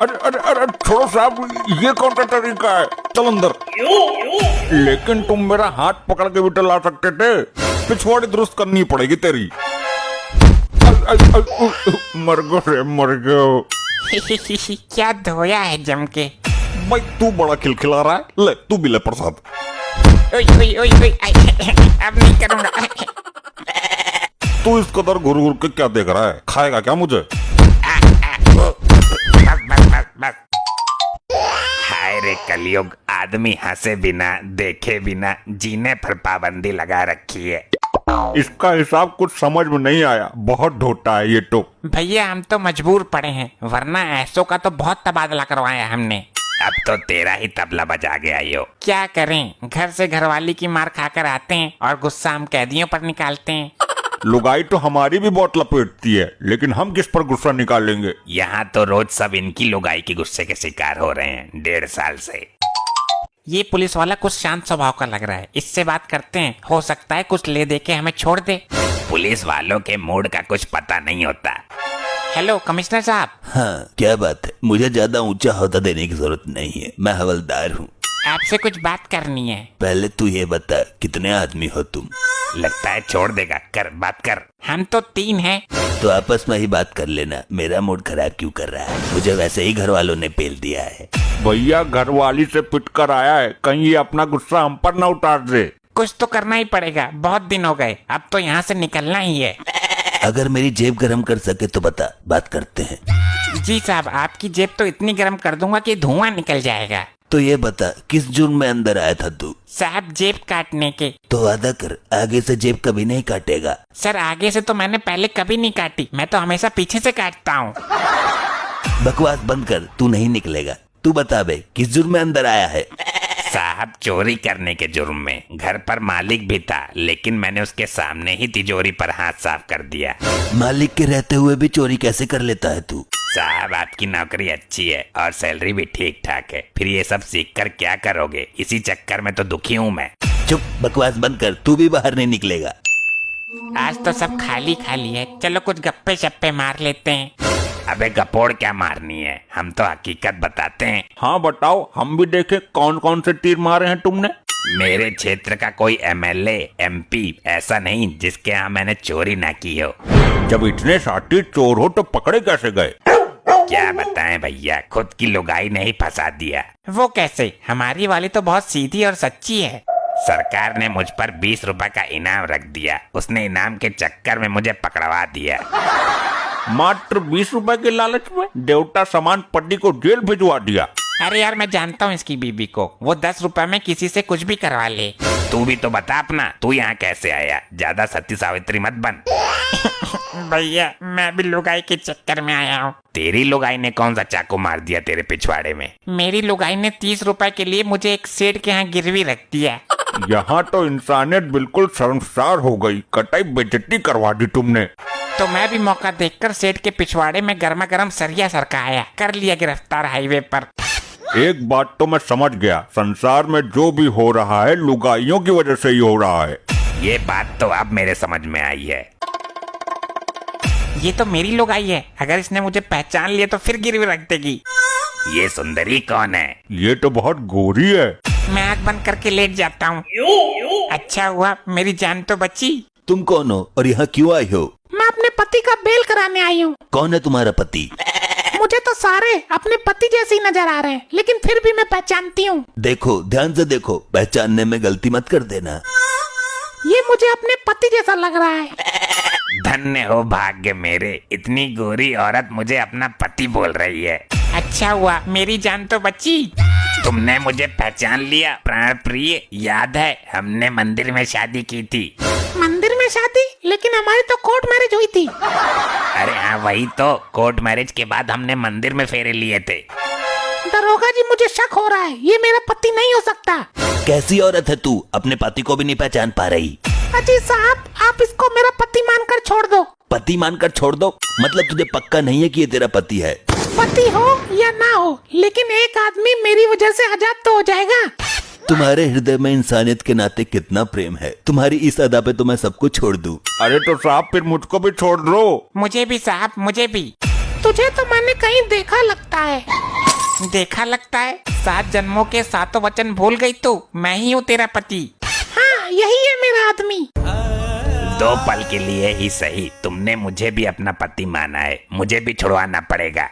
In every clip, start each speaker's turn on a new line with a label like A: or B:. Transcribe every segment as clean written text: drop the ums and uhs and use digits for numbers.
A: अरे अरे अरे छोड़ो साहब, ये कौन सा तरीका है? चल अंदर। लेकिन तुम मेरा हाथ पकड़ के भी तो ला सकते थे। पिछवाड़ी दुरुस्त करनी पड़ेगी तेरी। मर गो रे मर गो।
B: क्या धोया है जम के।
A: भाई तू बड़ा खिलखिला रहा है, ले तू भी ले प्रसाद।
B: ओए ओए ओए ओए, अब नहीं करूंगा।
A: तू इस कदर घुर घुर के क्या देख रहा है? खाएगा क्या मुझे?
B: बस। हाय रे कलयुग, आदमी हंसे बिना देखे बिना जीने पर पाबंदी लगा रखी है।
A: इसका हिसाब कुछ समझ में नहीं आया, बहुत ढोटा है ये तो।
B: भैया हम तो मजबूर पड़े हैं, वरना ऐसों का तो बहुत तबादला करवाया हमने। अब तो तेरा ही तबला बजा गया यो। क्या करें, घर से घरवाली की मार खाकर आते हैं और गुस्सा हम कैदियों पर निकालते हैं।
A: लुगाई तो हमारी भी बहुत लपेटती है, लेकिन हम किस पर गुस्सा निकालेंगे?
B: यहाँ तो रोज सब इनकी लुगाई के गुस्से के शिकार हो रहे हैं 1.5 साल से। ये पुलिस वाला कुछ शांत स्वभाव का लग रहा है, इससे बात करते हैं, हो सकता है कुछ ले दे के हमें छोड़ दे। पुलिस वालों के मूड का कुछ पता नहीं होता। हेलो कमिश्नर साहब।
C: हाँ क्या बात है? मुझे ज्यादा ऊंचा ओहदा देने की जरूरत नहीं है, मैं हवलदार हूँ।
B: आपसे कुछ बात करनी है।
C: पहले तू ये बता, कितने आदमी हो तुम?
B: लगता है छोड़ देगा, कर बात कर। हम तो 3 हैं।
C: तो आपस में ही बात कर लेना, मेरा मूड खराब क्यों कर रहा है? मुझे वैसे ही घर वालों ने पेल दिया है।
A: भैया घरवाली से पिट कर आया है, कहीं ये अपना गुस्सा हम पर न उतार दे।
B: कुछ तो करना ही पड़ेगा, बहुत दिन हो गए, अब तो यहाँ से निकलना ही है।
C: अगर मेरी जेब गरम कर सके तो बता, बात करते हैं।
B: जी साहब, आपकी जेब तो इतनी गरम कर दूंगा कि धुआं निकल जाएगा।
C: तो ये बता, किस जुर्म में अंदर आया था तू?
B: साहब जेब काटने के।
C: तो वादा कर, आगे से जेब कभी नहीं काटेगा।
B: सर आगे से तो मैंने पहले कभी नहीं काटी, मैं तो हमेशा पीछे से काटता हूँ।
C: बकवास बंद कर, तू नहीं निकलेगा। तू बता बे, किस जुर्म में अंदर आया है?
B: साहब चोरी करने के जुर्म में। घर पर मालिक भी था, लेकिन मैंने उसके सामने ही तिजोरी पर हाथ साफ कर दिया।
C: मालिक के रहते हुए भी चोरी कैसे कर लेता है तू?
B: साहब आपकी नौकरी अच्छी है और सैलरी भी ठीक ठाक है, फिर ये सब सीख कर क्या करोगे? इसी चक्कर में तो दुखी हूँ मैं।
C: चुप, बकवास बंद कर, तू भी बाहर नहीं निकलेगा।
B: आज तो सब खाली खाली है, चलो कुछ गप्पे शप्पे मार लेते हैं। अबे गपोड़ क्या मारनी है, हम तो हकीकत बताते हैं।
A: हाँ बताओ, हम भी देखें कौन कौन से तीर मारे हैं तुमने।
B: मेरे क्षेत्र का कोई MLA MP ऐसा नहीं जिसके यहाँ मैंने चोरी ना की हो।
A: जब इतने साथी चोर हो तो पकड़े कैसे गए?
B: क्या बताएं भैया, खुद की लुगाई ने ही फंसा दिया। वो कैसे? हमारी वाली तो बहुत सीधी और सच्ची है। सरकार ने मुझ पर 20 रुपए का इनाम रख दिया, उसने इनाम के चक्कर में मुझे पकड़वा दिया।
A: मात्र 20 रुपए के लालच में देवता समान पति को जेल भिजवा दिया।
B: अरे यार मैं जानता हूँ इसकी बीबी को, वो 10 रुपए में किसी से कुछ भी करवा ले। तू भी तो बता अपना, तू यहाँ कैसे आया? ज्यादा सती सावित्री मत बन। भैया मैं भी लुगाई के चक्कर में आया हूँ। तेरी लुगाई ने कौन सा चाकू मार दिया तेरे पिछवाड़े में? मेरी लुगाई ने 30 रुपए के लिए मुझे एक सेठ के यहाँ गिरवी रख दिया।
A: यहाँ तो इंसानियत बिल्कुल शर्मसार हो गई, कटाई बेइज्जती करवा दी तुमने।
B: तो मैं भी मौका देखकर सेठ के पिछवाड़े में गर्मा गर्म सरिया सरकाया, कर लिया गिरफ्तार हाईवे पर।
A: एक बात तो मैं समझ गया, संसार में जो भी हो रहा है लुगाइयों की वजह से ही हो रहा है।
B: ये बात तो अब मेरे समझ में आई है। ये तो मेरी लुगाई है, अगर इसने मुझे पहचान लिया तो फिर गिरवी रख देगी। ये सुंदरी कौन है?
A: ये तो बहुत गोरी है।
B: मैं आँख बंद करके लेट जाता हूँ। अच्छा हुआ मेरी जान तो बची।
C: तुम कौन हो और यहाँ क्यों आई हो?
B: मैं अपने पति का बेल कराने आई हूँ।
C: कौन है तुम्हारा पति?
B: मुझे तो सारे अपने पति जैसे ही नजर आ रहे हैं, लेकिन फिर भी मैं पहचानती हूँ।
C: देखो, ध्यान से देखो, पहचानने में गलती मत कर देना।
B: ये मुझे अपने पति जैसा लग रहा है। धन्य हो भाग्य मेरे, इतनी गोरी औरत मुझे अपना पति बोल रही है। अच्छा हुआ मेरी जान तो बची। तुमने मुझे पहचान लिया प्राण प्रिय। याद है हमने मंदिर में शादी की थी। मंदिर में शादी? लेकिन हमारी तो कोर्ट मैरिज हुई थी। अरे हाँ वही तो, कोर्ट मैरिज के बाद हमने मंदिर में फेरे लिए थे। दरोगा जी मुझे शक हो रहा है, ये मेरा पति नहीं हो सकता।
C: कैसी औरत है तू, अपने पति को भी नहीं पहचान पा रही?
B: अजी साहब आप इसको मेरा पति मानकर छोड़ दो।
C: पति मानकर छोड़ दो? मतलब तुझे पक्का नहीं है कि ये तेरा पति है?
B: पति हो या ना हो, लेकिन एक आदमी मेरी वजह से आजाद तो हो जाएगा।
C: तुम्हारे हृदय में इंसानियत के नाते कितना प्रेम है, तुम्हारी इस अदा पे तो मैं सब कुछ छोड़ दूं।
A: अरे तो साहब फिर मुझको भी छोड़ दो।
B: मुझे भी साहब, मुझे भी। तुझे तो मैंने कहीं देखा लगता है। देखा लगता है? 7 जन्मों के 7 वचन भूल गई तू। मैं ही हूँ तेरा पति। हाँ, यही है मेरा आदमी।
C: 2 पल के लिए ही सही, तुमने मुझे भी अपना पति माना है, मुझे भी छुड़वाना पड़ेगा।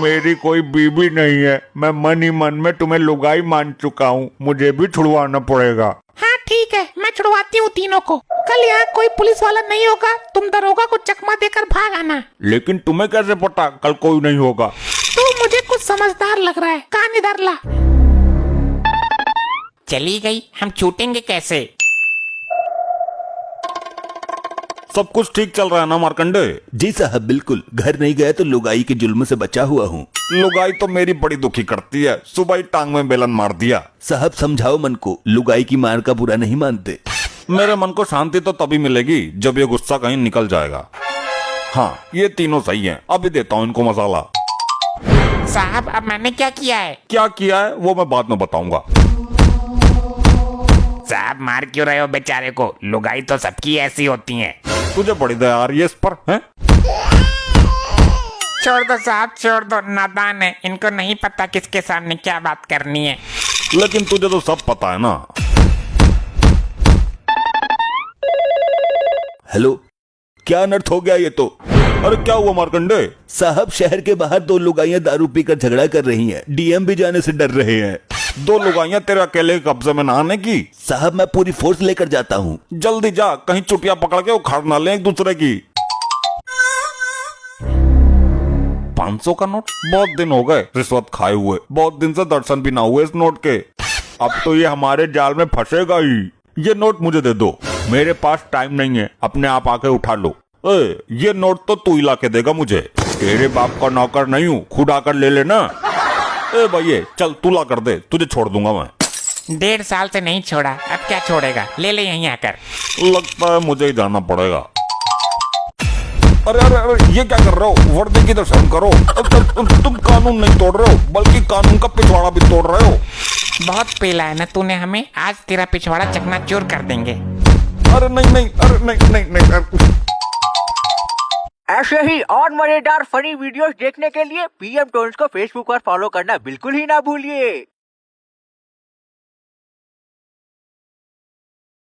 A: मेरी कोई बीबी नहीं है, मैं मन ही मन में तुम्हें लुगाई मान चुका हूँ, मुझे भी छुड़वाना पड़ेगा।
B: हाँ ठीक है, मैं छुड़वाती हूँ तीनों को। कल यहाँ कोई पुलिस वाला नहीं होगा, तुम दरोगा को चकमा देकर भाग आना।
A: लेकिन तुम्हें कैसे पता कल कोई नहीं होगा?
B: तू मुझे कुछ समझदार लग रहा है। कान इधर ला। चली गई, हम छूटेंगे कैसे?
A: सब कुछ ठीक चल रहा है ना मार्कंडे?
C: जी साहब बिल्कुल, घर नहीं गया तो लुगाई के जुल्म से बचा हुआ हूँ।
A: लुगाई तो मेरी बड़ी दुखी करती है, सुबह ही टांग में बेलन मार दिया।
C: साहब समझाओ मन को, लुगाई की मार का बुरा नहीं मानते।
A: मेरे मन को शांति तो तभी मिलेगी जब ये गुस्सा कहीं निकल जाएगा। हाँ, ये तीनों सही हैं, अभी देता हूँ इनको मसाला।
B: साहब अब मैंने क्या किया है?
A: क्या किया है वो मैं बाद में बताऊंगा।
B: साहब मार क्यों रहे हो बेचारे को? लुगाई तो सबकी ऐसी होती हैं।
A: तुझे बड़ी दया आ रही है इस पर, हैं?
B: छोड़ दो साहब, छोड़ दो, नादान है, इनको नहीं पता किसके सामने क्या बात करनी है।
A: लेकिन तुझे तो सब पता है ना।
C: हेलो, क्या अनर्थ हो गया ये तो?
A: अरे क्या हुआ मार्कंडे?
C: साहब शहर के बाहर 2 लुगाइयां दारू पीकर झगड़ा कर रही हैं, डीएम भी जाने से डर रहे हैं।
A: 2 लुगाइयां तेरे अकेले के कब्जे में ना आने की?
C: साहब मैं पूरी फोर्स लेकर जाता हूँ।
A: जल्दी जा, कहीं चुटिया पकड़ के उखाड़ ना ले एक दूसरे की। 500 का नोट? बहुत दिन हो गए रिश्वत खाए हुए, बहुत दिन से दर्शन भी ना हुए इस नोट के। अब तो ये हमारे जाल में फंसेगा ही। ये नोट मुझे दे दो, मेरे पास टाइम नहीं है, अपने आप आके उठा लो। ये नोट तो तू ही ला के देगा मुझे, तेरे बाप का नौकर नहीं हूँ, खुद आकर ले लेना। भैया चल तू ला कर दे, तुझे छोड़ दूंगा मैं।
B: 1.5 साल से नहीं छोड़ा, अब क्या छोड़ेगा? ले ले यहीं आकर।
A: लगता है मुझे ही जाना पड़ेगा। अरे अरे अरे ये क्या कर रहे हो? वर्दी की तो शर्म करो। तुम कानून नहीं तोड़ रहे हो, बल्कि कानून का पिछवाड़ा भी तोड़ रहे हो।
B: बहुत पेला है ना तूने हमें, आज तेरा पिछवाड़ा चकनाचूर कर देंगे।
A: अरे नहीं नहीं, अरे नहीं नहीं नहीं।
D: ऐसे ही और मजेदार फनी वीडियोस देखने के लिए पीएम टोन्स को फेसबुक पर फॉलो करना बिल्कुल ही ना भूलिए।